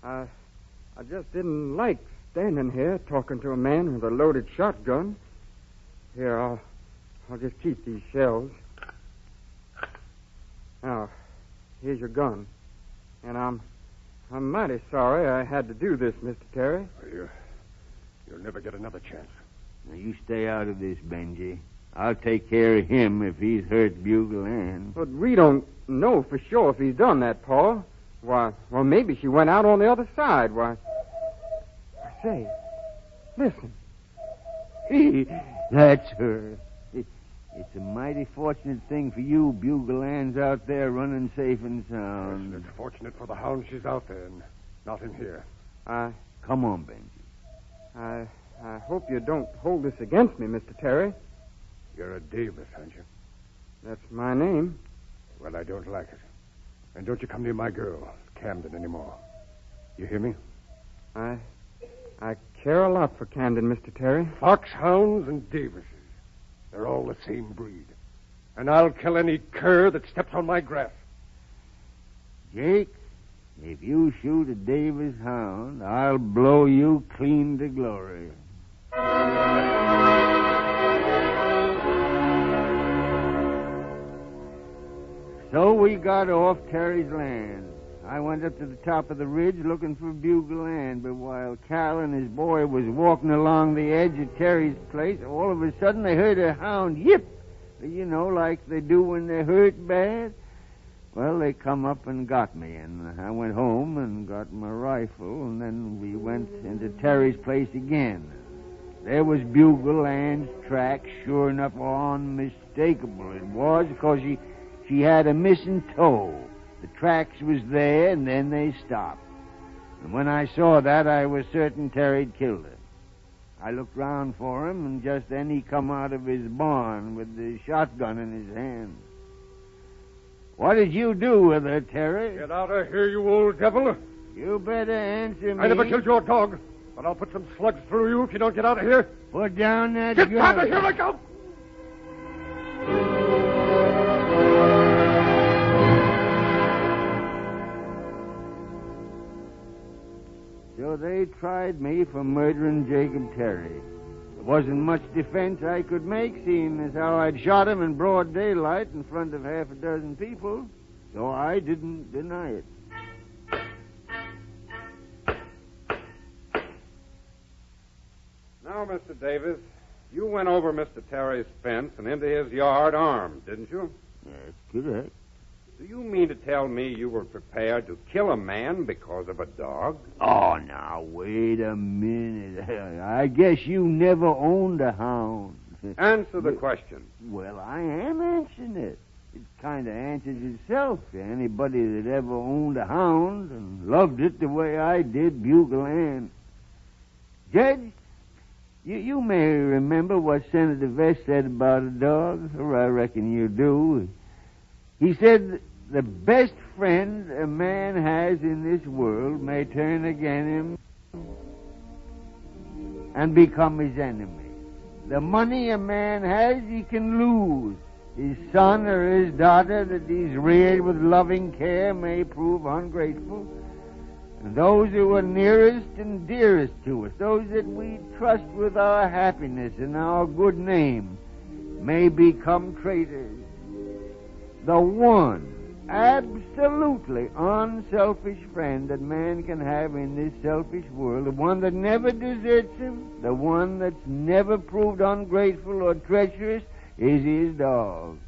I just didn't like standing here talking to a man with a loaded shotgun. Here, I'll just keep these shells. Now, here's your gun. And I'm mighty sorry I had to do this, Mr. Terry. You'll never get another chance. Now, you stay out of this, Benji. I'll take care of him if he's hurt Bugle Ann. But we don't know for sure if he's done that, Paul. Well, maybe she went out on the other side. Why, I say, listen. That's her. It's a mighty fortunate thing for you, Bugle Ann's out there running safe and sound. Yes, it's fortunate for the hound she's out there and not in here. Come on, Benji. I hope you don't hold this against me, Mr. Terry. You're a Davis, aren't you? That's my name. Well, I don't like it. And don't you come near my girl, Camden, anymore. You hear me? I care a lot for Camden, Mr. Terry. Foxhounds and Davises. They're all the same breed. And I'll kill any cur that steps on my grass. Jake, if you shoot a Davis hound, I'll blow you clean to glory. So we got off Terry's land. I went up to the top of the ridge looking for Bugle Ann, but while Cal and his boy was walking along the edge of Terry's place, all of a sudden I heard a hound yip. You know, like they do when they're hurt bad. Well, they come up and got me, and I went home and got my rifle, and then we went into Terry's place again. There was Bugle Ann's track, sure enough, unmistakable. It was, because she had a missing toe. The tracks was there, and then they stopped. And when I saw that, I was certain Terry'd killed her. I looked round for him, and just then he come out of his barn with the shotgun in his hand. What did you do with her, Terry? Get out of here, you old devil. You better answer me. I never killed your dog, but I'll put some slugs through you if you don't get out of here. Put down that gun. Get out of here, look out! So they tried me for murdering Jacob Terry. There wasn't much defense I could make, seeing as how I'd shot him in broad daylight in front of half a dozen people. So I didn't deny it. Now, Mr. Davis, you went over Mr. Terry's fence and into his yard armed, didn't you? That's correct. Do you mean to tell me you were prepared to kill a man because of a dog? Oh, now, wait a minute. I guess you never owned a hound. Answer the question. Well, I am answering it. It kind of answers itself to anybody that ever owned a hound and loved it the way I did Bugle Ann. Judge, you may remember what Senator Vest said about a dog, or I reckon you do. He said the best friend a man has in this world may turn against him and become his enemy. The money a man has, he can lose. His son or his daughter that he's reared with loving care may prove ungrateful. And those who are nearest and dearest to us, those that we trust with our happiness and our good name, may become traitors. The one absolutely unselfish friend that man can have in this selfish world, the one that never deserts him, the one that's never proved ungrateful or treacherous, is his dog.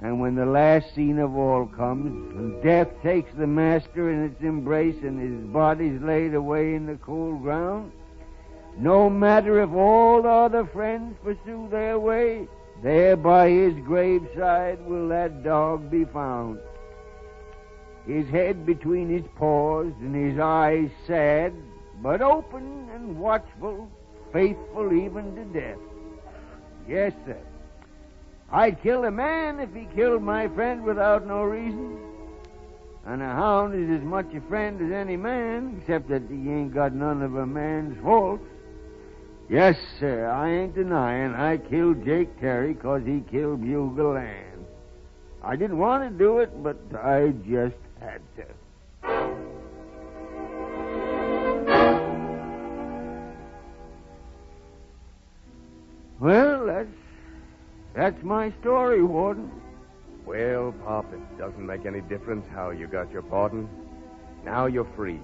And when the last scene of all comes, when death takes the master in its embrace and his body's laid away in the cold ground, no matter if all the other friends pursue their way, there by his graveside will that dog be found. His head between his paws and his eyes sad, but open and watchful, faithful even to death. Yes, sir. I'd kill a man if he killed my friend without no reason. And a hound is as much a friend as any man, except that he ain't got none of a man's faults. Yes, sir, I ain't denying I killed Jake Terry 'cause he killed Bugle Ann. I didn't want to do it, but I just had to. That's my story, Warden. Well, Pop, it doesn't make any difference how you got your pardon. Now you're free.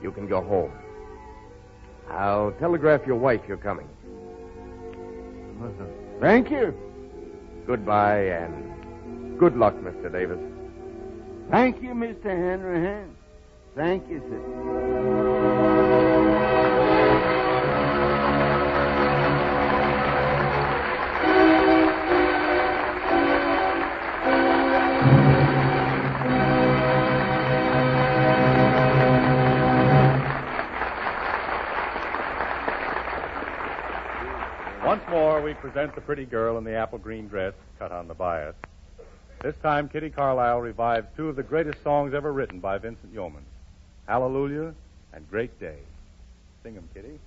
You can go home. I'll telegraph your wife you're coming. Thank you. Goodbye, and good luck, Mr. Davis. Thank you, Mr. Hanrahan. Thank you, sir. Once more, we present the pretty girl in the apple green dress cut on the bias. This time, Kitty Carlisle revives two of the greatest songs ever written by Vincent Yeoman, Hallelujah and Great Day. Sing them, Kitty.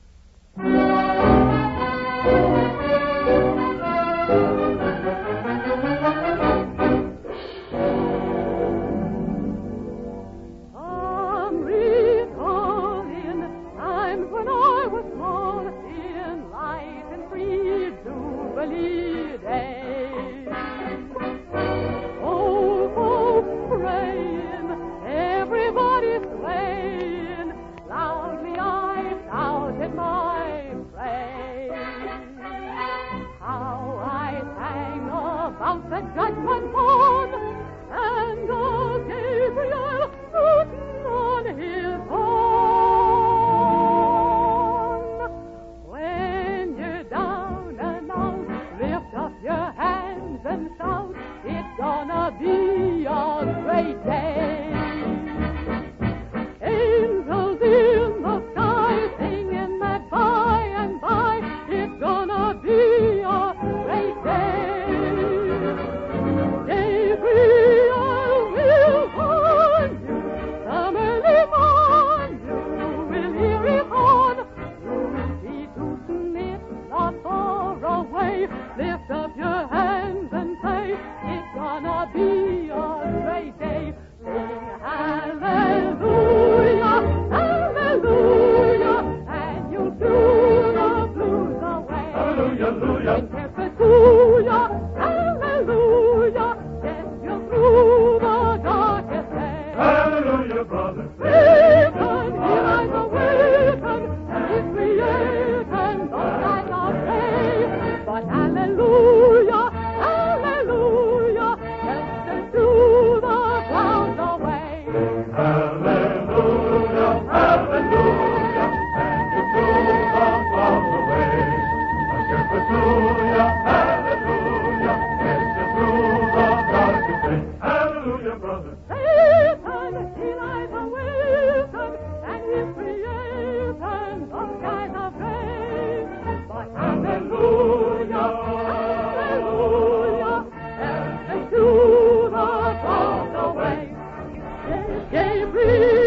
Gabriel.